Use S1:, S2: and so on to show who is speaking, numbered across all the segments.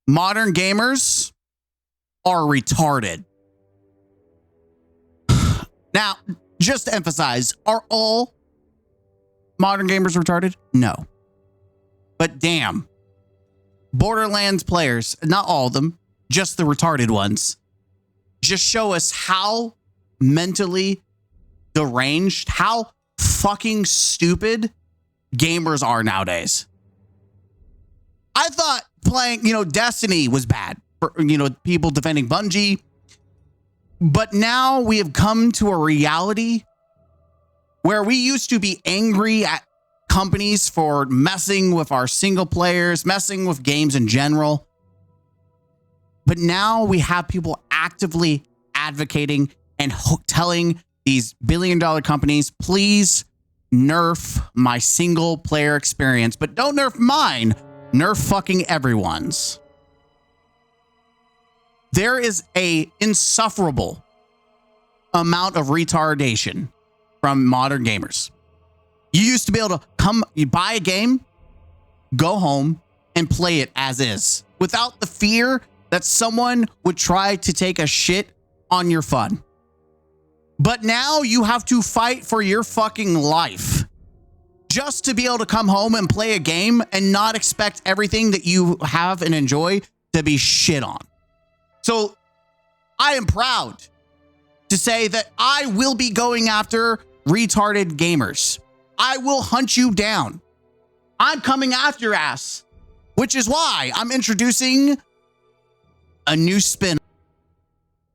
S1: modern gamers are retarded. Now, just to emphasize, are all modern gamers retarded? No. But damn, Borderlands players, not all of them, just the retarded ones, just show us how mentally deranged, how fucking stupid gamers are nowadays. I thought playing, Destiny was bad for, people defending Bungie. But now we have come to a reality where we used to be angry at companies for messing with our single players, messing with games in general. But now we have people actively advocating and telling these billion-dollar companies, please nerf my single player experience, but don't nerf mine, nerf fucking everyone's. There is a insufferable amount of retardation from modern gamers. You used to be able to you buy a game, go home, and play it as is without the fear that someone would try to take a shit on your fun. But now you have to fight for your fucking life just to be able to come home and play a game and not expect everything that you have and enjoy to be shit on. So I am proud to say that I will be going after retarded gamers. I will hunt you down. I'm coming after your ass, which is why I'm introducing a new spin.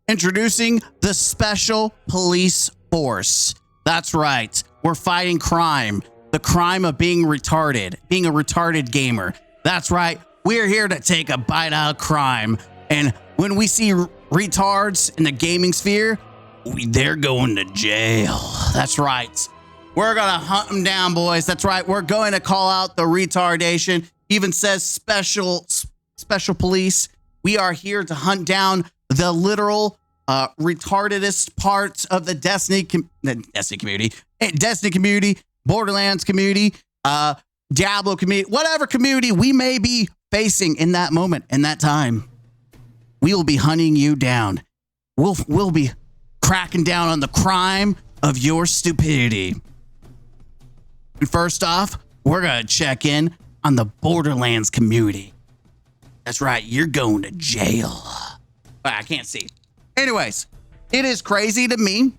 S1: Introducing the Special Police Force. That's right. We're fighting crime. The crime of being retarded, being a retarded gamer. That's right. We're here to take a bite out of crime. And when we see retards in the gaming sphere, they're going to jail. That's right. We're going to hunt them down, boys. That's right. We're going to call out the retardation. Even says special police. We are here to hunt down the literal retardedest parts of the Destiny community, Borderlands community, Diablo community, whatever community we may be facing in that moment, in that time. We will be hunting you down. We'll be cracking down on the crime of your stupidity. And first off, we're going to check in on the Borderlands community. That's right. You're going to jail. I can't see. Anyways, it is crazy to me.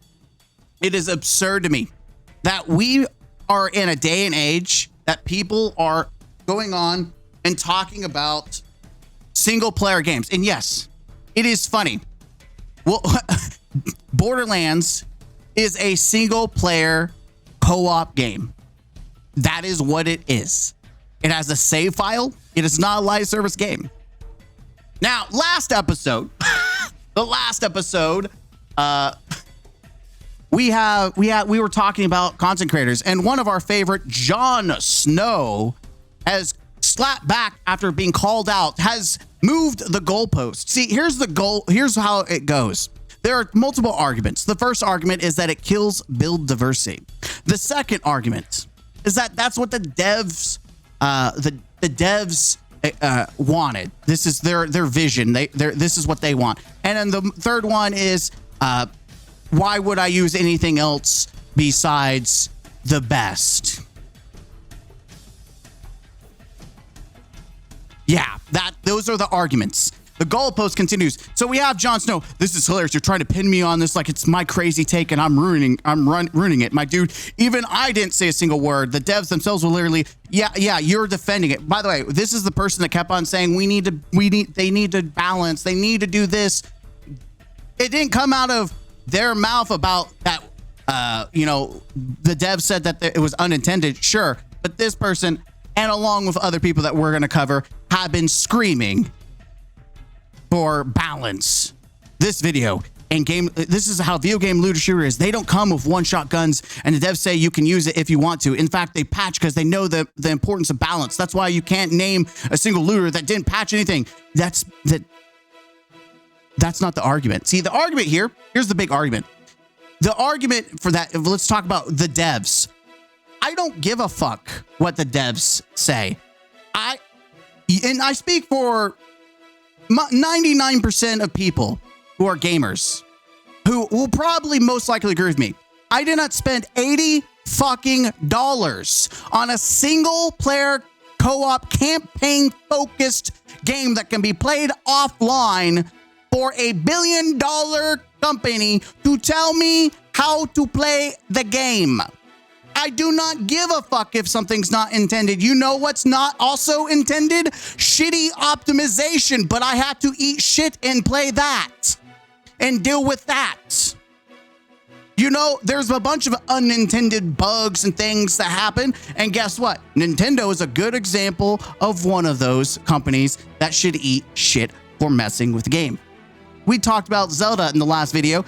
S1: It is absurd to me that we are in a day and age that people are going on and talking about single player games. And yes, it is funny. Well, Borderlands is a single player co-op game. That is what it is. It has a save file. It is not a live service game. Now, last episode, we were talking about content creators, and one of our favorite, Jon Snow, has slapped back after being called out, has moved the goalpost. See, here's the goal. Here's how it goes. There are multiple arguments. The first argument is that it kills build diversity. The second argument is that that's what the devs, wanted. This is their vision. This is what they want. And then the third one is, why would I use anything else besides the best? Yeah, those are the arguments. The goalpost continues. So we have Jon Snow. This is hilarious. You're trying to pin me on this like it's my crazy take and I'm ruining it. My dude, even I didn't say a single word. The devs themselves were literally, yeah, you're defending it. By the way, this is the person that kept on saying they need to balance. They need to do this. It didn't come out of their mouth about that. The dev said that it was unintended. Sure. But this person, and along with other people that we're going to cover, have been screaming for balance. This video and game, this is how video game looter shooter is. They don't come with one-shot guns, and the devs say you can use it if you want to. In fact, they patch because they know the importance of balance. That's why you can't name a single looter that didn't patch anything. That's not the argument. See, the argument here's the big argument. The argument for that, let's talk about the devs. I don't give a fuck what the devs say. I speak for 99% of people who are gamers, who will probably most likely agree with me, I did not spend $80 fucking dollars on a single player co-op campaign focused game that can be played offline for $1 billion company to tell me how to play the game. I do not give a fuck if something's not intended. You know what's not also intended? Shitty optimization, but I have to eat shit and play that and deal with that. You know, there's a bunch of unintended bugs and things that happen. And guess what? Nintendo is a good example of one of those companies that should eat shit for messing with the game. We talked about Zelda in the last video.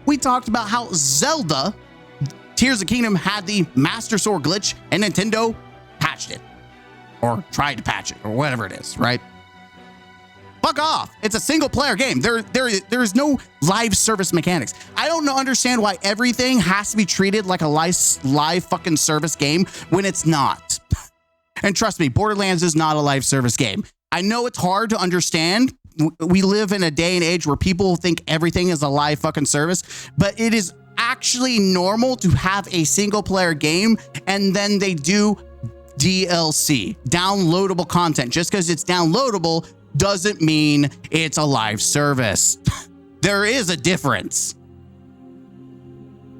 S1: We talked about how Zelda Tears of the Kingdom had the Master Sword glitch and Nintendo patched it or tried to patch it or whatever it is, right? Fuck off. It's a single player game. There is no live service mechanics. I don't understand why everything has to be treated like a live fucking service game when it's not. And trust me, Borderlands is not a live service game. I know it's hard to understand. We live in a day and age where people think everything is a live fucking service, but it is actually normal to have a single player game and then they do DLC, downloadable content. Just because it's downloadable doesn't mean it's a live service. There is a difference.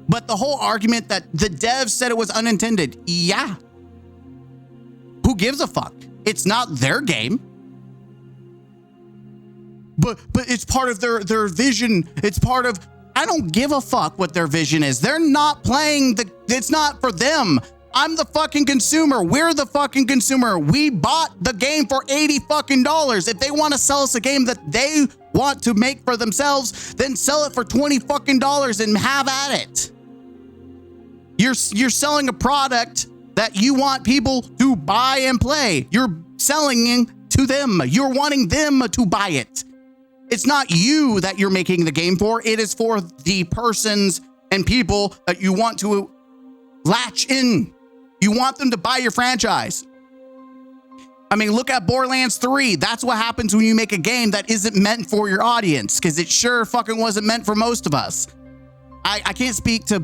S1: But the whole argument that the devs said it was unintended, yeah. Who gives a fuck? It's not their game. But it's part of their vision. It's part of, I don't give a fuck what their vision is. They're not playing it's not for them. I'm the fucking consumer. We're the fucking consumer. We bought the game for $80 fucking dollars. If they want to sell us a game that they want to make for themselves, then sell it for $20 fucking dollars and have at it. You're selling a product that you want people to buy and play. You're selling it to them. You're wanting them to buy it. It's not you that you're making the game for. It is for the persons and people that you want to latch in. You want them to buy your franchise. I mean, look at Borderlands 3. That's what happens when you make a game that isn't meant for your audience, because it sure fucking wasn't meant for most of us. I can't speak to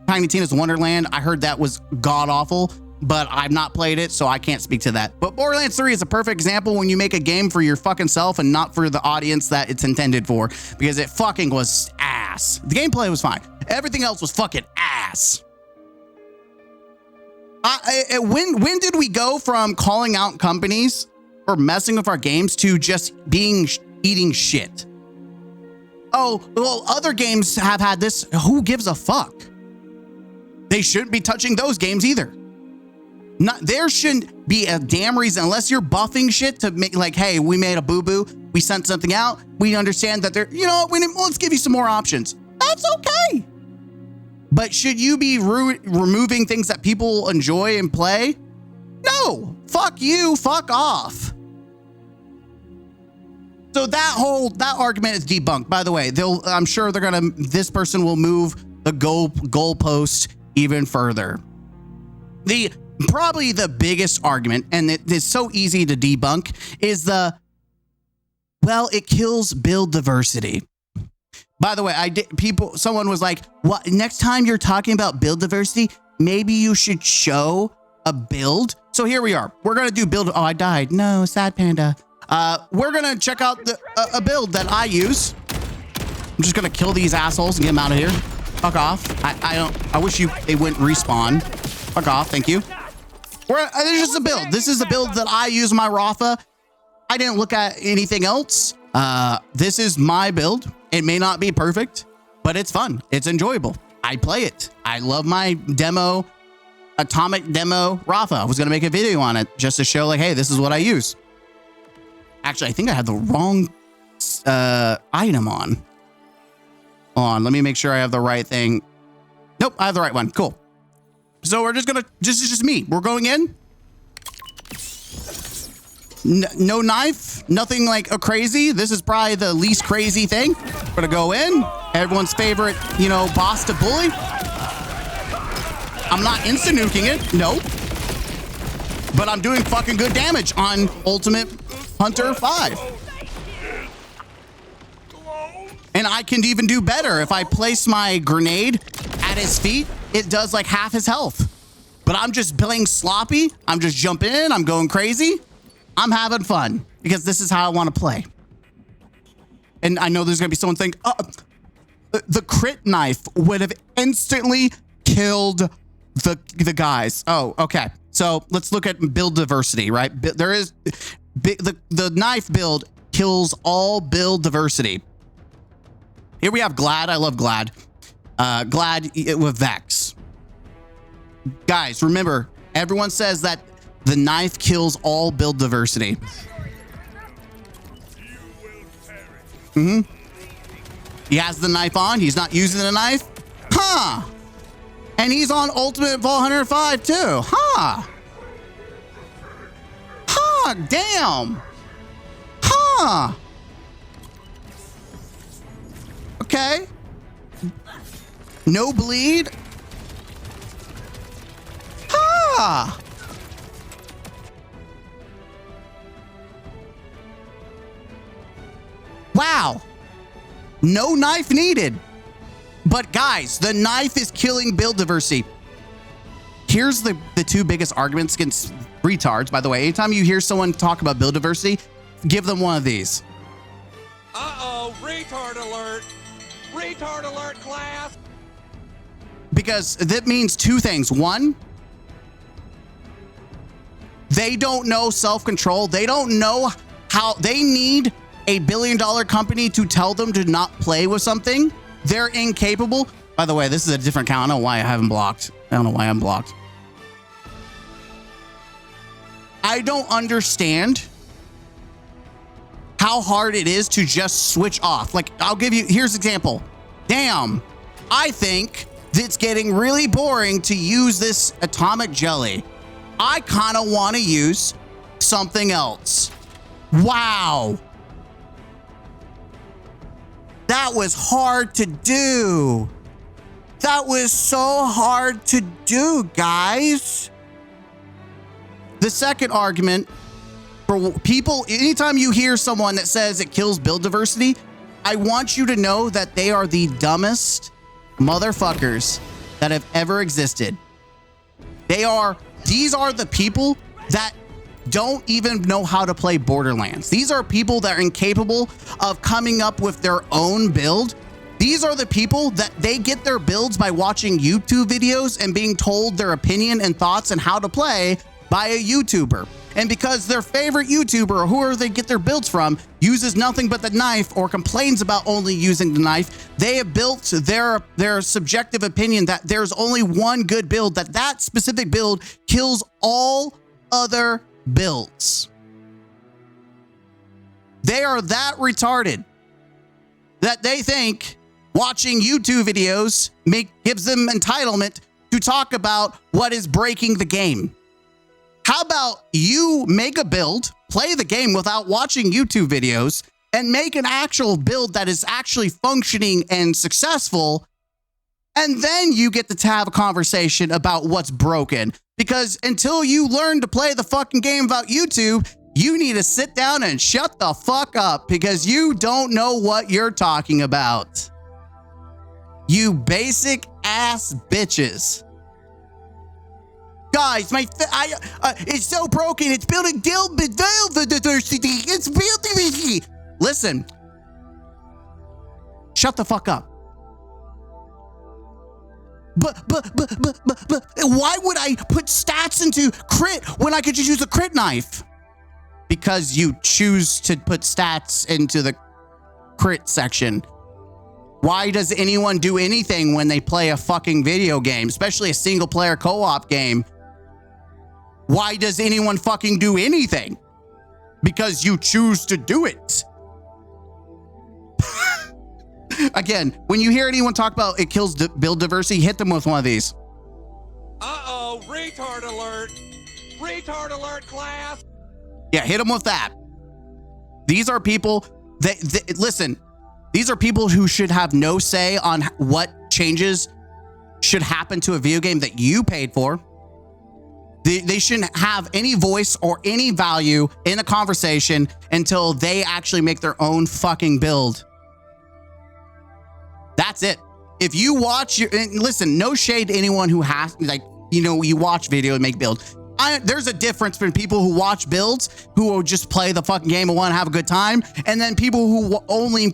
S1: Tiny Tina's Wonderland. I heard that was god-awful, but I've not played it, so I can't speak to that. But Borderlands 3 is a perfect example when you make a game for your fucking self and not for the audience that it's intended for, because it fucking was ass. The gameplay was fine. Everything else was fucking ass. When did we go from calling out companies for messing with our games to just eating shit? Oh, well, other games have had this. Who gives a fuck? They shouldn't be touching those games either. There shouldn't be a damn reason, unless you're buffing shit to make like, hey, we made a boo-boo. We sent something out. We understand that let's give you some more options. That's okay. But should you be removing things that people enjoy and play? No, fuck you, fuck off. So that argument is debunked. By the way, I'm sure this person will move the goalpost even further. Probably the biggest argument, and it is so easy to debunk, is it kills build diversity. By the way, someone was like, "What? Next time you're talking about build diversity, maybe you should show a build." So here we are. We're gonna do build. Oh, I died. No, sad panda. We're gonna check out a build that I use. I'm just gonna kill these assholes and get them out of here. Fuck off. I wish they wouldn't respawn. Fuck off. Thank you. This is just a build. This is the build that I use my Rafa. I didn't look at anything else. This is my build. It may not be perfect, but it's fun. It's enjoyable. I play it. I love my atomic demo Rafa. I was going to make a video on it just to show like, hey, this is what I use. Actually, I think I had the wrong item on. Hold on. Let me make sure I have the right thing. Nope, I have the right one. Cool. So we're just this is just me. We're going in. No knife, nothing like a crazy. This is probably the least crazy thing. We're gonna go in. Everyone's favorite, boss to bully. I'm not insta-nuking it. Nope. but I'm doing fucking good damage on Ultimate Hunter 5. And I can even do better. If I place my grenade at his feet, it does like half his health. But I'm just playing sloppy. I'm just jumping in. I'm going crazy. I'm having fun because this is how I want to play. And I know there's going to be someone saying, the crit knife would have instantly killed the guys. Oh, okay. So let's look at build diversity, right? There is the knife build kills all build diversity. Here we have Glad. I love Glad. Glad with Vex. Guys, remember, everyone says that the knife kills all build diversity. He has the knife on. He's not using the knife. Huh. And he's on Ultimate Vault Hunter 5 too. Huh. Huh. Damn. Huh. Okay. No bleed. Huh. Wow. No knife needed. But guys, the knife is killing build diversity. Here's the two biggest arguments against retards. By the way, anytime you hear someone talk about build diversity, give them one of these.
S2: Uh-oh, retard alert. Retard alert, class.
S1: Because that means two things. One, they don't know self-control. They don't know how they need a billion-dollar company to tell them to not play with something. They're incapable. By the way, this is a different account. I don't know why I haven't blocked. I don't know why I'm blocked. I don't understand how hard it is to just switch off. Like, I'll give you, here's an example. Damn, I think it's getting really boring to use this atomic jelly. I kind of want to use something else. Wow. That was hard to do. That was so hard to do, guys. The second argument for people, anytime you hear someone that says it kills build diversity, I want you to know that they are the dumbest motherfuckers that have ever existed. These are the people that don't even know how to play Borderlands. These are people that are incapable of coming up with their own build. These are the people that they get their builds by watching YouTube videos and being told their opinion and thoughts and how to play by a YouTuber. And because their favorite YouTuber or whoever they get their builds from uses nothing but the knife or complains about only using the knife, they have built their subjective opinion that there's only one good build, that specific build kills all other builds. They are that retarded that they think watching YouTube videos gives them entitlement to talk about what is breaking the game. How about you make a build, play the game without watching YouTube videos, and make an actual build that is actually functioning and successful, and then you get to have a conversation about what's broken. Because until you learn to play the fucking game without YouTube, you need to sit down and shut the fuck up because you don't know what you're talking about. You basic ass bitches. Guys, it's so broken. It's building diversity. It's building. Listen. Shut the fuck up. But why would I put stats into crit when I could just use a crit knife? Because you choose to put stats into the crit section. Why does anyone do anything when they play a fucking video game, especially a single player co-op game? Why does anyone fucking do anything? Because you choose to do it. Again, when you hear anyone talk about it kills build diversity, hit them with one of these.
S2: Uh-oh, retard alert. Retard alert, class.
S1: Yeah, hit them with that. These are people that listen, these are people who should have no say on what changes should happen to a video game that you paid for. They shouldn't have any voice or any value in a conversation until they actually make their own fucking build. That's it. If you watch your, and listen, no shade to anyone who has, like, you know, you watch video and make builds. There's a difference between people who watch builds, who will just play the fucking game and want to have a good time, and then people who only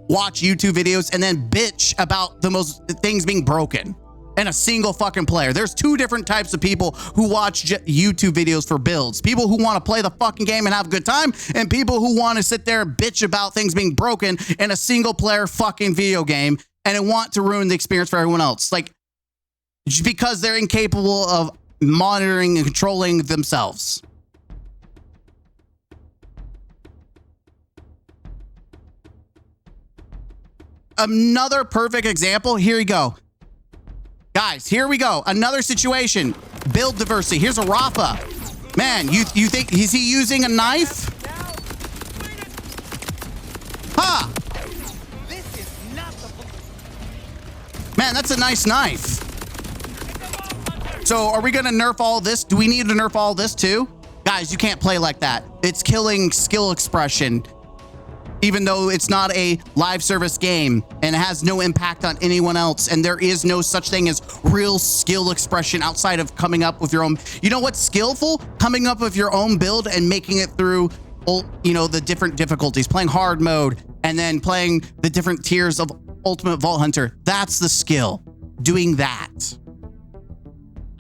S1: watch YouTube videos and then bitch about the most things being broken in a single fucking player. There's two different types of people who watch YouTube videos for builds. People who want to play the fucking game and have a good time, and people who want to sit there and bitch about things being broken in a single player fucking video game and want to ruin the experience for everyone else. Like, just because they're incapable of monitoring and controlling themselves. Another perfect example. Here you go. Guys, here we go. Another situation. Build diversity. Here's a Rafa. Man, you think, is he using a knife? Huh. Man, that's a nice knife. So are we going to nerf all this? Do we need to nerf all this too? Guys, you can't play like that. It's killing skill expression. Even though it's not a live service game and it has no impact on anyone else, and there is no such thing as real skill expression outside of coming up with your own. You know what's skillful? Coming up with your own build and making it through, you know, the different difficulties, playing hard mode and then playing the different tiers of Ultimate Vault Hunter. That's the skill. Doing that.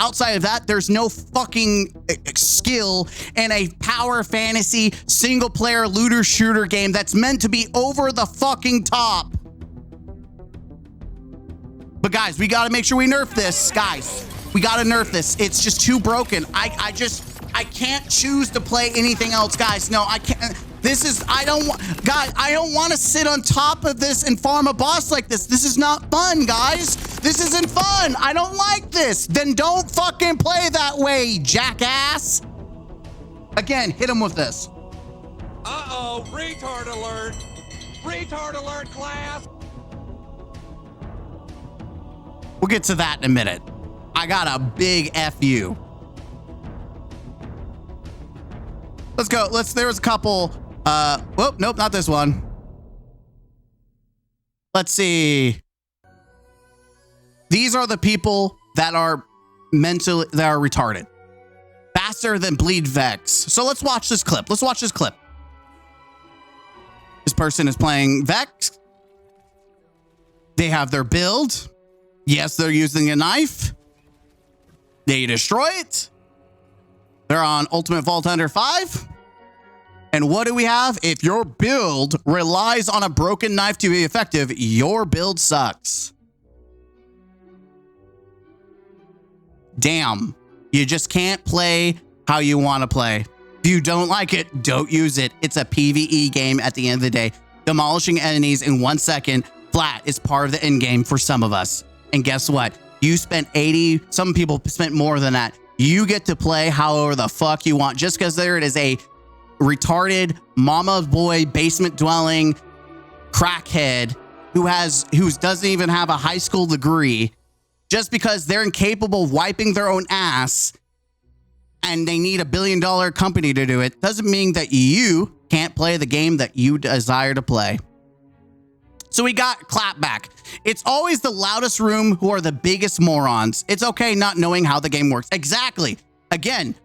S1: Outside of that, there's no fucking skill in a power fantasy single player looter shooter game that's meant to be over the fucking top. But guys, we got to make sure we nerf this, guys. We got to nerf this. It's just too broken. I can't choose to play anything else, guys. No, I can't. This is, I don't want to sit on top of this and farm a boss like this. This is not fun, guys. This isn't fun. I don't like this. Then don't fucking play that way, jackass. Again, hit him with this.
S2: Uh-oh, retard alert. Retard alert, class.
S1: We'll get to that in a minute. I got a big FU. Let's go. There's a couple. Whoop, nope, not this one. Let's see. These are the people that are retarded. Faster than Bleed Vex. So let's watch this clip. This person is playing Vex. They have their build. Yes, they're using a knife. They destroy it. They're on Ultimate Vault Hunter 5. And what do we have? If your build relies on a broken knife to be effective, your build sucks. Damn. You just can't play how you want to play. If you don't like it, don't use it. It's a PvE game at the end of the day. Demolishing enemies in 1 second flat is part of the end game for some of us. And guess what? You spent 80, some people spent more than that. You get to play however the fuck you want, just because there it is a retarded mama boy basement dwelling crackhead who doesn't even have a high school degree, just because they're incapable of wiping their own ass and they need $1 billion company to do it, doesn't mean that you can't play the game that you desire to play. So we got clapback. It's always the loudest room who are the biggest morons. It's okay not knowing how the game works. Exactly. Again,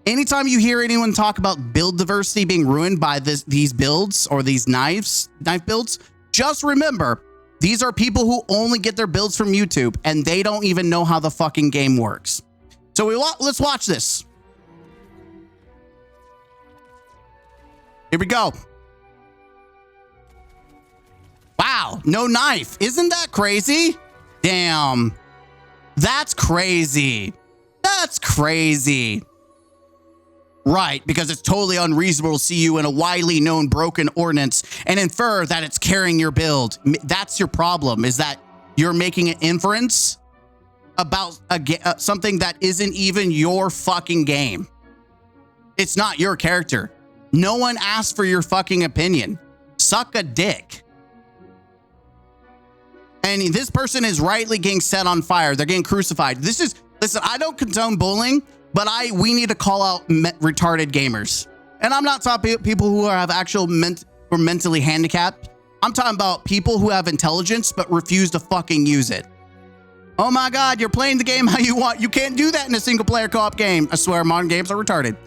S1: anytime you hear anyone talk about build diversity being ruined by these builds or these knife builds, just remember, these are people who only get their builds from YouTube and they don't even know how the fucking game works. So let's watch this. Here we go. Wow, no knife. Isn't that crazy? Damn. That's crazy. That's crazy. Right, because it's totally unreasonable to see you in a widely known broken ordnance and infer that it's carrying your build. That's your problem, is that you're making an inference about something that isn't even your fucking game. It's not your character. No one asked for your fucking opinion. Suck a dick. And this person is rightly getting set on fire. They're getting crucified. Listen, I don't condone bullying, But we need to call out retarded gamers. And I'm not talking people who have actual or mentally handicapped. I'm talking about people who have intelligence but refuse to fucking use it. Oh my God, you're playing the game how you want. You can't do that in a single player co-op game. I swear modern games are retarded.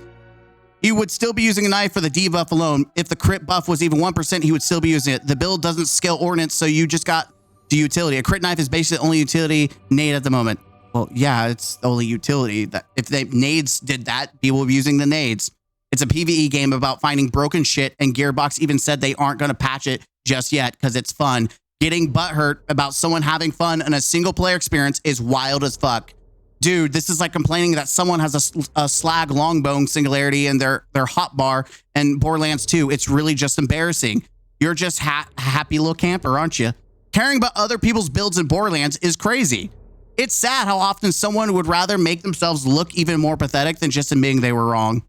S1: He would still be using a knife for the debuff alone. If the crit buff was even 1%, he would still be using it. The build doesn't scale ordnance, so you just got the utility. A crit knife is basically the only utility nade at the moment. Well, yeah, it's the only utility. That if they nades did that, people would be using the nades. It's a PvE game about finding broken shit, and Gearbox even said they aren't going to patch it just yet because it's fun. Getting butthurt about someone having fun in a single player experience is wild as fuck. Dude, this is like complaining that someone has a slag longbone singularity in their hotbar and Borderlands 2. It's really just embarrassing. You're just happy little camper, aren't you? Caring about other people's builds in Borderlands is crazy. It's sad how often someone would rather make themselves look even more pathetic than just admitting they were wrong.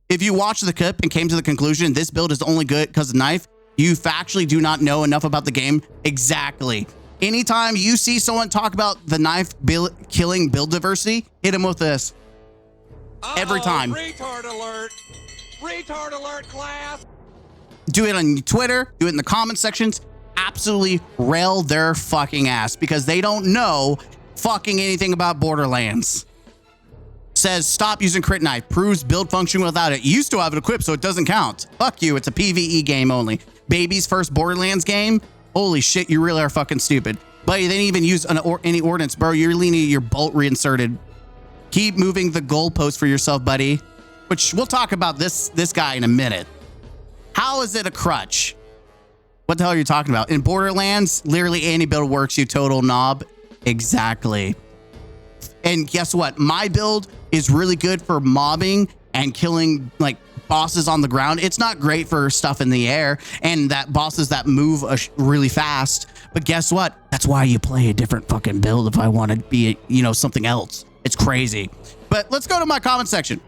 S1: If you watched the clip and came to the conclusion this build is only good because of knife, you factually do not know enough about the game. Exactly. Anytime you see someone talk about the knife killing build diversity, hit him with this. Every time.
S2: Retard alert. Retard alert, class.
S1: Do it on Twitter. Do it in the comment sections. Absolutely rail their fucking ass because they don't know fucking anything about Borderlands. Says stop using crit knife. Proves build function without it. You used to have it equipped, so it doesn't count. Fuck you. It's a PvE game only. Baby's first Borderlands game. Holy shit, you really are fucking stupid. But you didn't even use any ordnance, bro. You're leaning your bolt reinserted. Keep moving the goalpost for yourself, buddy. Which we'll talk about this guy in a minute. How is it a crutch? What the hell are you talking about? In Borderlands, literally any build works, you total knob. Exactly. And guess what? My build is really good for mobbing and killing like bosses on the ground. It's not great for stuff in the air and that bosses that move really fast. But guess what? That's why you play a different fucking build if I want to be, you know, something else. It's crazy. But let's go to my comment section.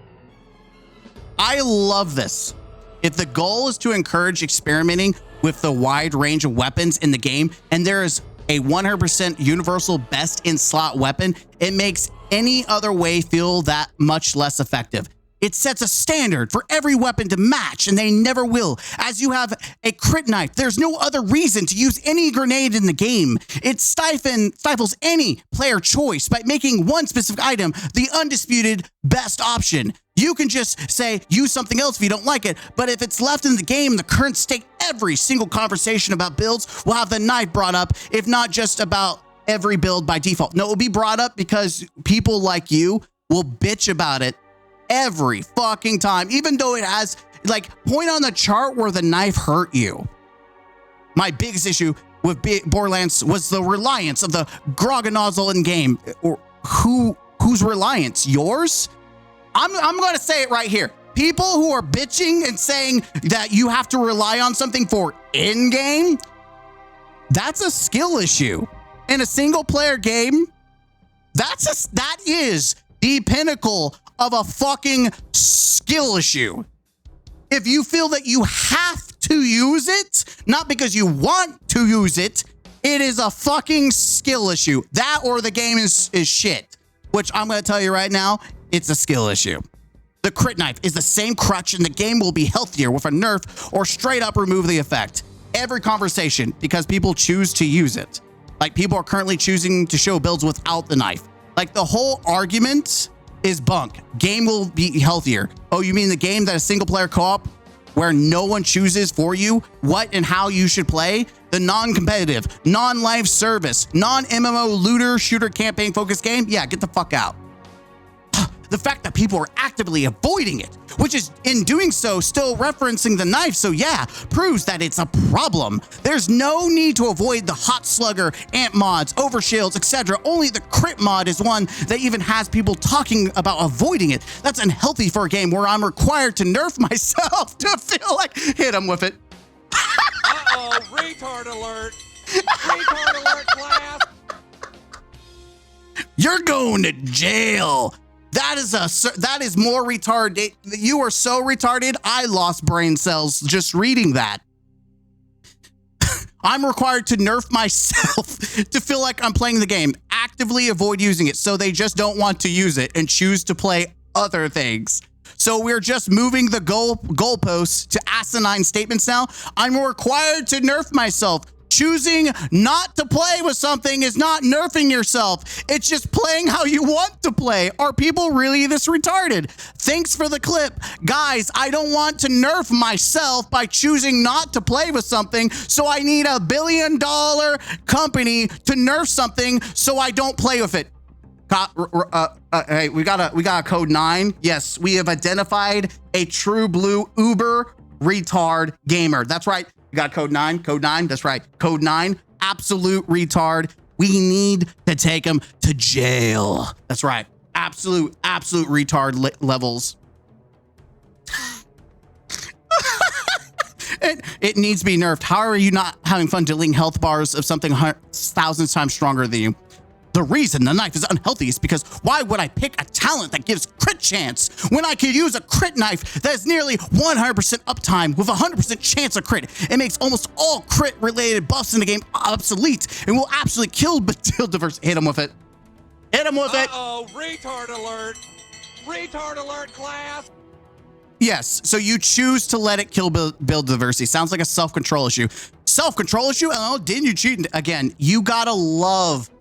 S1: I love this. If the goal is to encourage experimenting with the wide range of weapons in the game, and there is a 100% universal best in slot weapon, it makes any other way feel that much less effective. It sets a standard for every weapon to match, and they never will. As you have a crit knife, there's no other reason to use any grenade in the game. It stifles any player choice by making one specific item the undisputed best option. You can just say, use something else if you don't like it, but if it's left in the game, the current state, every single conversation about builds will have the knife brought up, if not just about every build by default. No, it will be brought up because people like you will bitch about it every fucking time, even though it has, like, point on the chart where the knife hurt you. My biggest issue with Borderlands was the reliance of the Grog nozzle in game. Or whose reliance? Yours? I'm going to say it right here. People who are bitching and saying that you have to rely on something for in-game, that's a skill issue. In a single-player game, that is the pinnacle of a fucking skill issue. If you feel that you have to use it, not because you want to use it, it is a fucking skill issue. That or the game is shit, which I'm going to tell you right now, it's a skill issue. The crit knife is the same crutch and the game will be healthier with a nerf or straight up remove the effect. Every conversation, because people choose to use it. Like people are currently choosing to show builds without the knife. Like the whole argument is bunk. Game will be healthier. Oh, you mean the game that is single player co-op where no one chooses for you what and how you should play? The non-competitive, non-live service, non-MMO looter shooter campaign focused game? Yeah, get the fuck out. The fact that people are actively avoiding it, which is in doing so still referencing the knife, so yeah, proves that it's a problem. There's no need to avoid the hot slugger, amp mods, overshields, etc. Only the crit mod is one that even has people talking about avoiding it. That's unhealthy for a game where I'm required to nerf myself to feel like hit him with it.
S2: Uh-oh, retard alert. Retard alert, class.
S1: You're going to jail. That is more retarded. You are so retarded. I lost brain cells just reading that. I'm required to nerf myself to feel like I'm playing the game. Actively avoid using it. So they just don't want to use it and choose to play other things. So we're just moving the goalposts to asinine statements now. I'm required to nerf myself. Choosing not to play with something is not nerfing yourself. It's just playing how you want to play. Are people really this retarded? Thanks for the clip. Guys, I don't want to nerf myself by choosing not to play with something, so I need a $1 billion company to nerf something so I don't play with it. Hey, we got a code 9. Yes, we have identified a true blue uber retard gamer. That's right. We got code 9. Code 9. That's right. Code 9. Absolute retard. We need to take him to jail. That's right. Absolute retard levels. It needs to be nerfed. How are you not having fun deleting health bars of something thousands times stronger than you? The reason the knife is unhealthy is because why would I pick a talent that gives crit chance when I could use a crit knife that is nearly 100% uptime with 100% chance of crit? It makes almost all crit related buffs in the game obsolete and will absolutely kill build diversity. Hit him with it. Hit him with it.
S2: Uh-oh, retard alert. Retard alert, class.
S1: Yes, so you choose to let it kill build diversity. Sounds like a self-control issue. Self-control issue? Oh, didn't you cheat? Again, you gotta love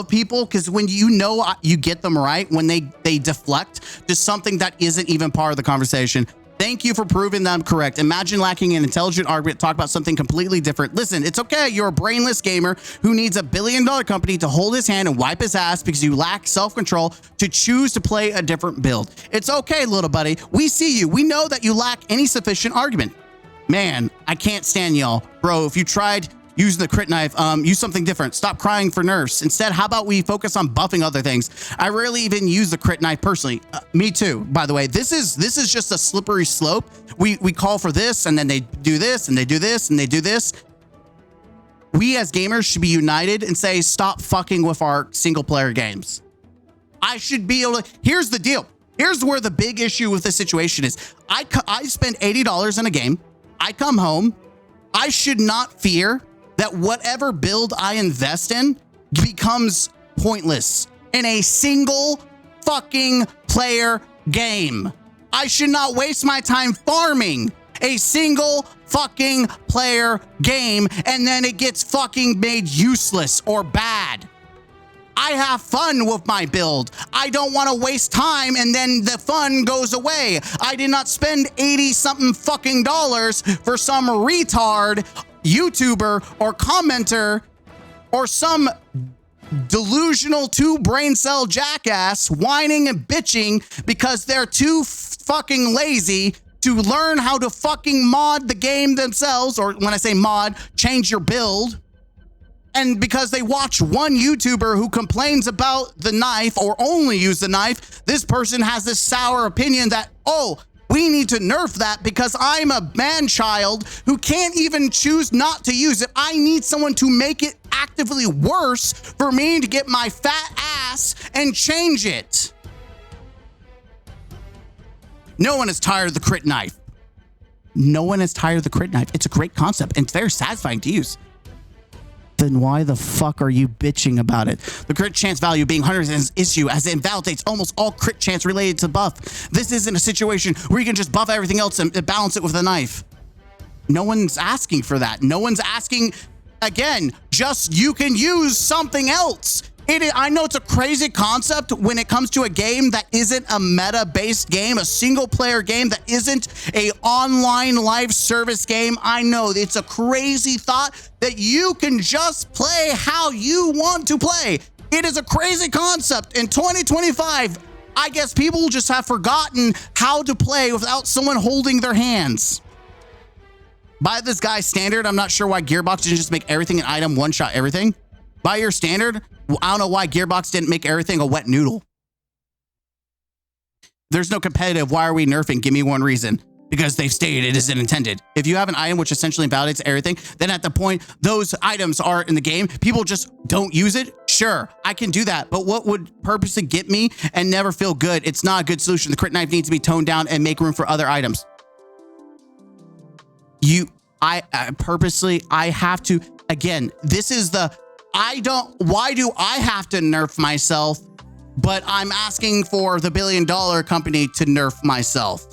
S1: people, because when you know you get them right, when they deflect to something that isn't even part of the conversation. Thank you for proving that I'm correct. Imagine lacking an intelligent argument, talk about something completely different. Listen, it's okay. You're a brainless gamer who needs a $1 billion company to hold his hand and wipe his ass because you lack self-control to choose to play a different build. It's okay, little buddy. We see you. We know that you lack any sufficient argument. Man, I can't stand y'all. Bro, if you tried using the crit knife, use something different. Stop crying for nerfs. Instead, how about we focus on buffing other things? I rarely even use the crit knife personally. Me too, by the way. This is just a slippery slope. We call for this, and then they do this, and they do this, and they do this. We as gamers should be united and say, stop fucking with our single player games. I should be able to, here's the deal. Here's where the big issue with this situation is. I spend $80 in a game. I come home. I should not fear that whatever build I invest in becomes pointless in a single fucking player game. I should not waste my time farming a single fucking player game and then it gets fucking made useless or bad. I have fun with my build. I don't want to waste time and then the fun goes away. I did not spend 80 something fucking dollars for some retard YouTuber or commenter or some delusional brain cell jackass whining and bitching because they're too fucking lazy to learn how to fucking mod the game themselves, or when I say mod, change your build. And because they watch one YouTuber who complains about the knife or only use the knife, this person has this sour opinion that, oh, we need to nerf that because I'm a man-child who can't even choose not to use it. I need someone to make it actively worse for me to get my fat ass and change it. No one is tired of the crit knife. No one is tired of the crit knife. It's a great concept and it's very satisfying to use. Then why the fuck are you bitching about it? The crit chance value being 100 is an issue as it invalidates almost all crit chance related to buff. This isn't a situation where you can just buff everything else and balance it with a knife. No one's asking for that. No one's asking, again, just you can use something else. I know it's a crazy concept when it comes to a game that isn't a meta-based game, a single-player game that isn't a online live service game. I know it's a crazy thought that you can just play how you want to play. It is a crazy concept. In 2025, I guess people just have forgotten how to play without someone holding their hands. By this guy's standard, I'm not sure why Gearbox didn't just make everything an item, one-shot everything. By your standard, I don't know why Gearbox didn't make everything a wet noodle. There's no competitive. Why are we nerfing? Give me one reason. Because they've stated it isn't intended. If you have an item which essentially invalidates everything, then at the point those items are in the game, people just don't use it. Sure, I can do that. But what would purposely get me and never feel good? It's not a good solution. The crit knife needs to be toned down and make room for other items. I have to, again, this is the, why do I have to nerf myself but I'm asking for the billion-dollar company to nerf myself.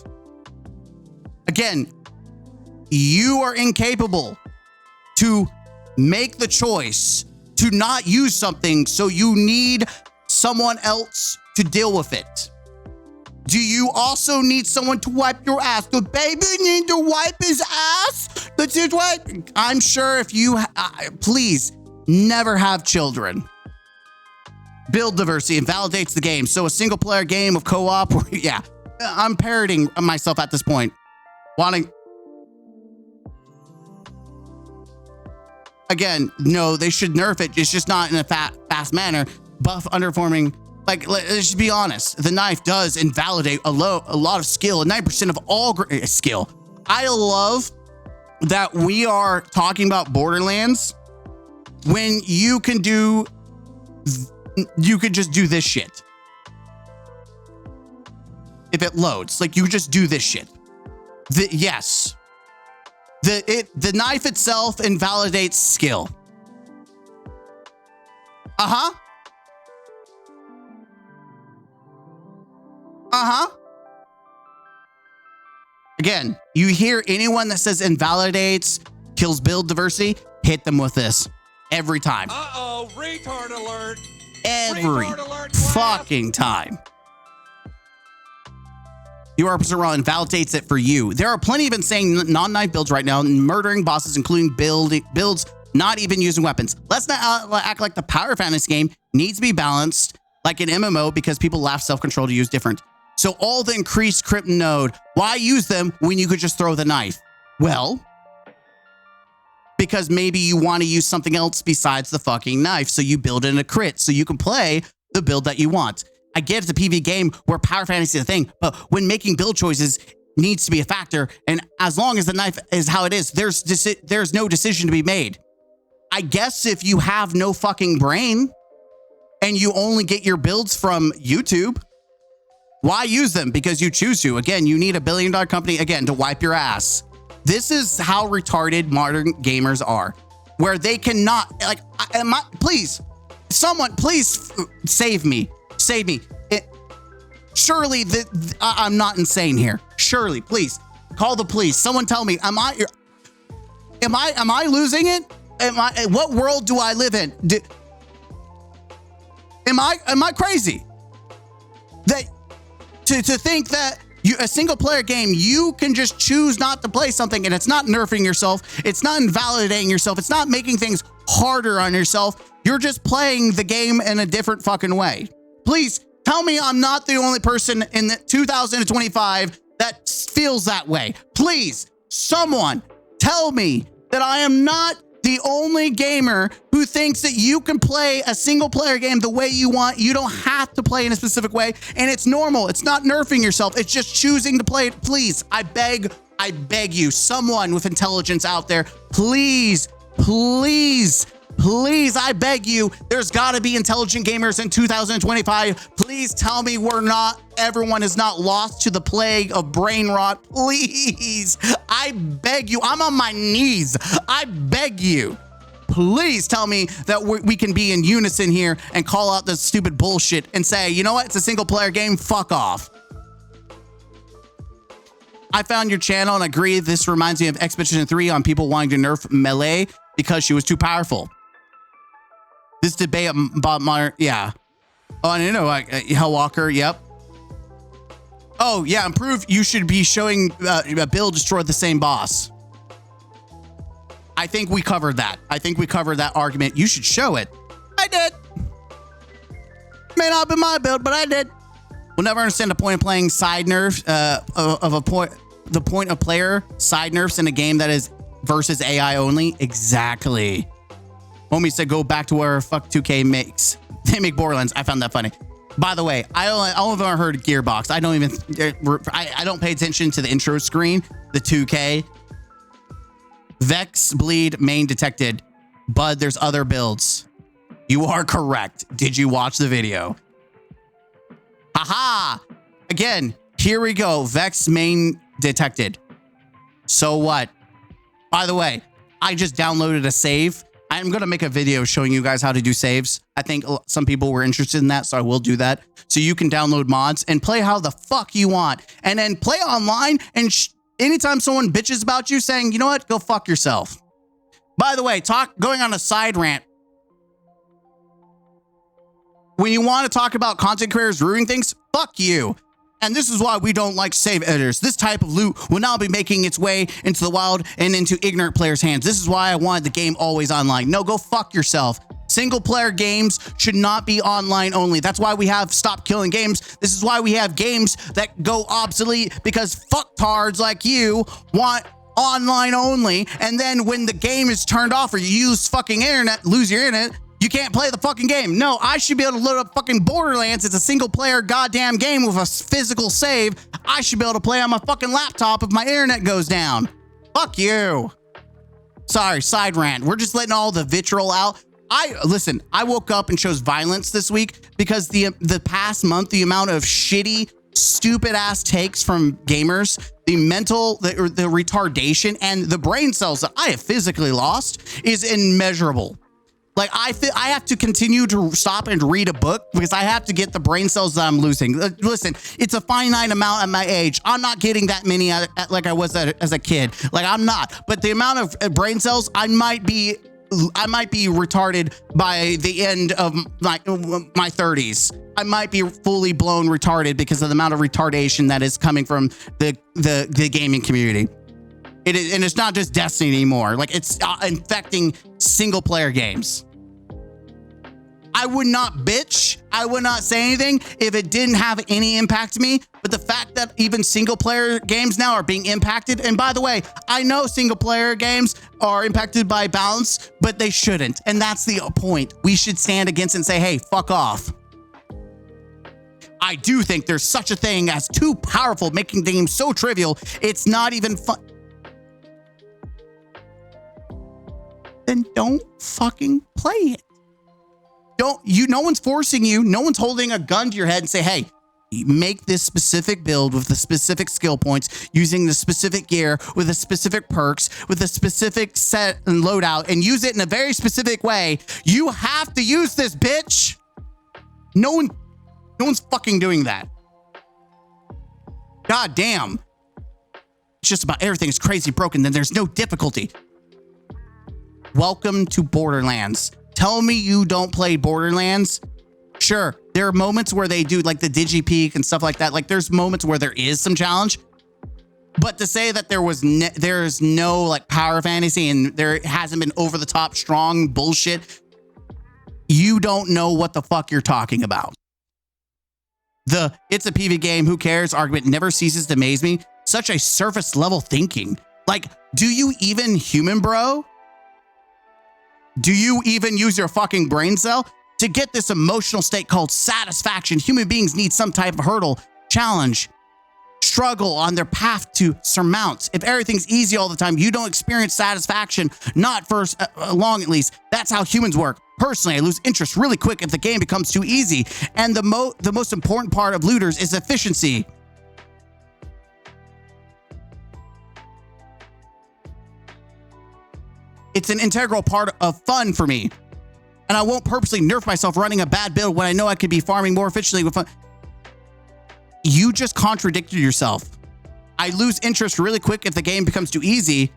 S1: Again, you are incapable to make the choice to not use something, so you need someone else to deal with it. Do you also need someone to wipe your ass? The baby need to wipe his ass? That's it, what? I'm sure if you, please, never have children. Build diversity invalidates the game. So a single player game of co-op, yeah, I'm parroting myself at this point. Again, no, they should nerf it. It's just not in a fast manner. Buff underperforming. Like, let's just be honest. The knife does invalidate a lot of skill, 9% of all skill. I love that we are talking about Borderlands when you can just do this shit. If it loads, like you just do this shit. Yes. The knife itself invalidates skill. Uh-huh. Uh-huh. Again, you hear anyone that says invalidates, kills build diversity, hit them with this. Every time.
S2: Uh-oh, retard alert.
S1: Every
S2: Retard alert,
S1: fucking time. You are wrong, invalidates it for you. There are plenty of insane non-knife builds right now, murdering bosses, including builds not even using weapons. Let's not act like the power fantasy game needs to be balanced like an MMO because people lack self-control to use different. So all the increased crypt node, why use them when you could just throw the knife? Well, because maybe you want to use something else besides the fucking knife. So you build in a crit so you can play the build that you want. I get it's a PvE game where power fantasy is a thing, but when making build choices needs to be a factor, and as long as the knife is how it is, there's no decision to be made. I guess if you have no fucking brain and you only get your builds from YouTube, why use them? Because you choose to. Again, you need $1 billion company, again, to wipe your ass. This is how retarded modern gamers are, where they cannot, like, please, someone, please save me. Save me. Surely I'm not insane here. Surely, please call the police. Someone tell me, am I losing it? What world do I live in? Am I crazy? That to think that a single player game, you can just choose not to play something and it's not nerfing yourself. It's not invalidating yourself. It's not making things harder on yourself. You're just playing the game in a different fucking way. Please tell me I'm not the only person in 2025 that feels that way. Please, someone tell me that I am not the only gamer who thinks that you can play a single player game the way you want. You don't have to play in a specific way, and it's normal. It's not nerfing yourself. It's just choosing to play it. Please, I beg you, someone with intelligence out there, please, I beg you, there's gotta be intelligent gamers in 2025. Please tell me everyone is not lost to the plague of brain rot. Please, I beg you, I'm on my knees. I beg you, please tell me that we can be in unison here and call out this stupid bullshit and say, you know what, it's a single player game, fuck off. I found your channel and agree this reminds me of Expedition 3 on people wanting to nerf Melee because she was too powerful. This debate about modern, yeah. Oh, I didn't know, Hellwalker, yep. Oh, yeah, improve. You should be showing a build destroy the same boss. I think we covered that. I think we covered that argument. You should show it. I did. May not be my build, but I did. We'll never understand the point of playing side nerfs the point of player side nerfs in a game that is versus AI only. Exactly. Homie said go back to where fuck 2K makes. They make Borderlands. I found that funny. By the way, I only ever heard Gearbox. I don't pay attention to the intro screen. The 2K. Vex bleed main detected. Bud, there's other builds. You are correct. Did you watch the video? Haha. Again, here we go. Vex main detected. So what? By the way, I just downloaded a save I'm going to make a video showing you guys how to do saves. I think some people were interested in that, so I will do that. So you can download mods and play how the fuck you want. And then play online, and anytime someone bitches about you saying, you know what, go fuck yourself. By the way, going on a side rant. When you want to talk about content creators ruining things, fuck you. And this is why we don't like save editors. This type of loot will now be making its way into the wild and into ignorant players' hands. This is why I wanted the game always online. No, go fuck yourself. Single player games should not be online only. That's why we have Stop Killing Games. This is why we have games that go obsolete, because fucktards like you want online only. And then when the game is turned off or you use fucking internet, lose your internet, you can't play the fucking game. No, I should be able to load up fucking Borderlands. It's a single player goddamn game with a physical save. I should be able to play on my fucking laptop if my internet goes down. Fuck you. Sorry, side rant. We're just letting all the vitriol out. Listen, I woke up and chose violence this week because the past month, the amount of shitty, stupid ass takes from gamers, the retardation and the brain cells that I have physically lost is immeasurable. Like, I have to continue to stop and read a book because I have to get the brain cells that I'm losing. Listen, it's a finite amount at my age. I'm not getting that many like I was as a kid. Like, I'm not. But the amount of brain cells, I might be retarded by the end of my 30s. I might be fully blown retarded because of the amount of retardation that is coming from the gaming community. And it's not just Destiny anymore. Like, it's infecting single player games. I would not bitch. I would not say anything if it didn't have any impact to me. But the fact that even single player games now are being impacted. And by the way, I know single player games are impacted by balance, but they shouldn't. And that's the point. We should stand against it and say, hey, fuck off. I do think there's such a thing as too powerful, making the game so trivial, it's not even fun. Then don't fucking play it. No one's forcing you. No one's holding a gun to your head and say, hey, make this specific build with the specific skill points, using the specific gear, with the specific perks, with a specific set and loadout, and use it in a very specific way. You have to use this, bitch. No one's fucking doing that. God damn. It's just about everything is crazy broken, then there's no difficulty. Welcome to Borderlands. Tell me you don't play Borderlands. Sure, there are moments where they do like the DigiPeak and stuff like that. Like, there's moments where there is some challenge. But to say that there's no like power fantasy and there hasn't been over the top strong bullshit, you don't know what the fuck you're talking about. It's a PvP game, who cares argument never ceases to amaze me. Such a surface level thinking. Like, do you even human, bro? Do you even use your fucking brain cell? To get this emotional state called satisfaction, human beings need some type of hurdle, challenge, struggle on their path to surmount. If everything's easy all the time, you don't experience satisfaction, not for long at least. That's how humans work. Personally, I lose interest really quick if the game becomes too easy. And the most important part of looters is efficiency. It's an integral part of fun for me. And I won't purposely nerf myself running a bad build when I know I could be farming more efficiently with fun. You just contradicted yourself. I lose interest really quick if the game becomes too easy.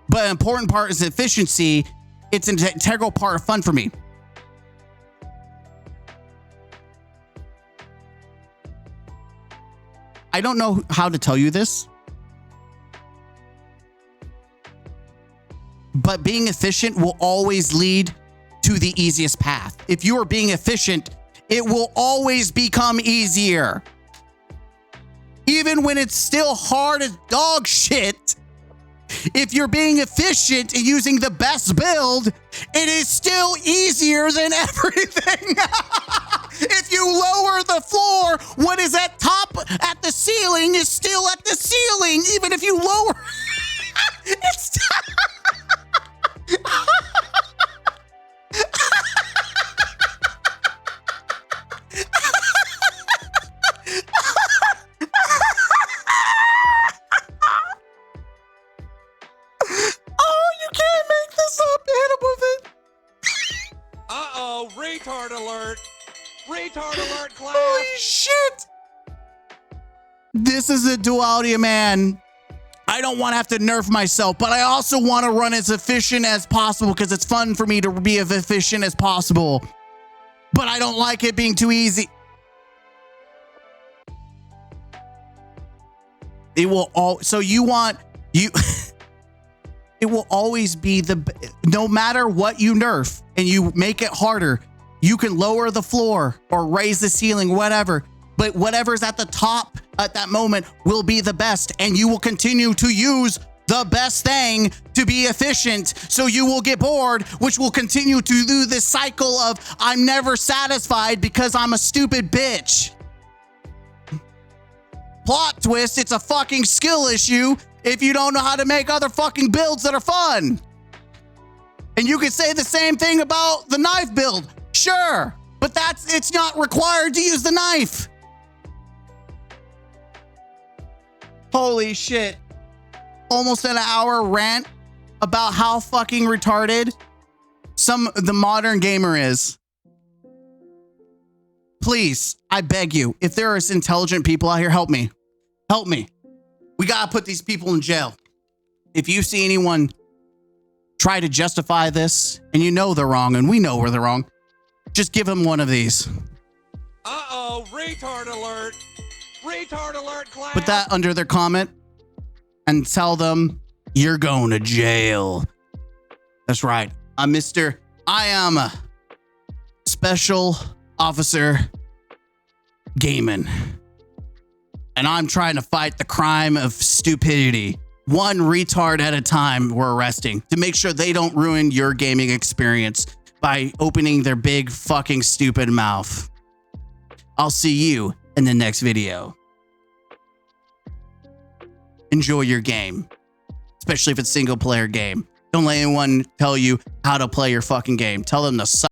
S1: But an important part is efficiency. It's an integral part of fun for me. I don't know how to tell you this. But being efficient will always lead to the easiest path. If you are being efficient, it will always become easier. Even when it's still hard as dog shit, if you're being efficient and using the best build, it is still easier than everything. If you lower the floor, what is at top at the ceiling is still at the ceiling. Even if you lower, it's oh, you can't make this up.
S2: Retard alert! Retard alert, class!
S1: Holy shit! This is a duality, man. I don't want to have to nerf myself, but I also want to run as efficient as possible because it's fun for me to be as efficient as possible. But I don't like it being too easy. It will all. So you want you. It will always be no matter what you nerf and you make it harder, you can lower the floor or raise the ceiling, whatever. But whatever's at the top at that moment will be the best, and you will continue to use the best thing to be efficient. So you will get bored, which will continue to do this cycle of I'm never satisfied because I'm a stupid bitch. Plot twist, it's a fucking skill issue if you don't know how to make other fucking builds that are fun. And you could say the same thing about the knife build. Sure, but it's not required to use the knife. Holy shit. Almost an hour rant about how fucking retarded the modern gamer is. Please, I beg you, if there are intelligent people out here, help me. Help me. We gotta put these people in jail. If you see anyone try to justify this and you know they're wrong and we know they're wrong, just give them one of these.
S2: Uh-oh, retard alert! Retard alert, class!
S1: Put that under their comment and tell them you're going to jail. That's right. I am a special officer gaming. And I'm trying to fight the crime of stupidity. One retard at a time we're arresting to make sure they don't ruin your gaming experience by opening their big fucking stupid mouth. I'll see you in the next video. Enjoy your game, especially if it's a single player game. Don't let anyone tell you how to play your fucking game. Tell them to suck.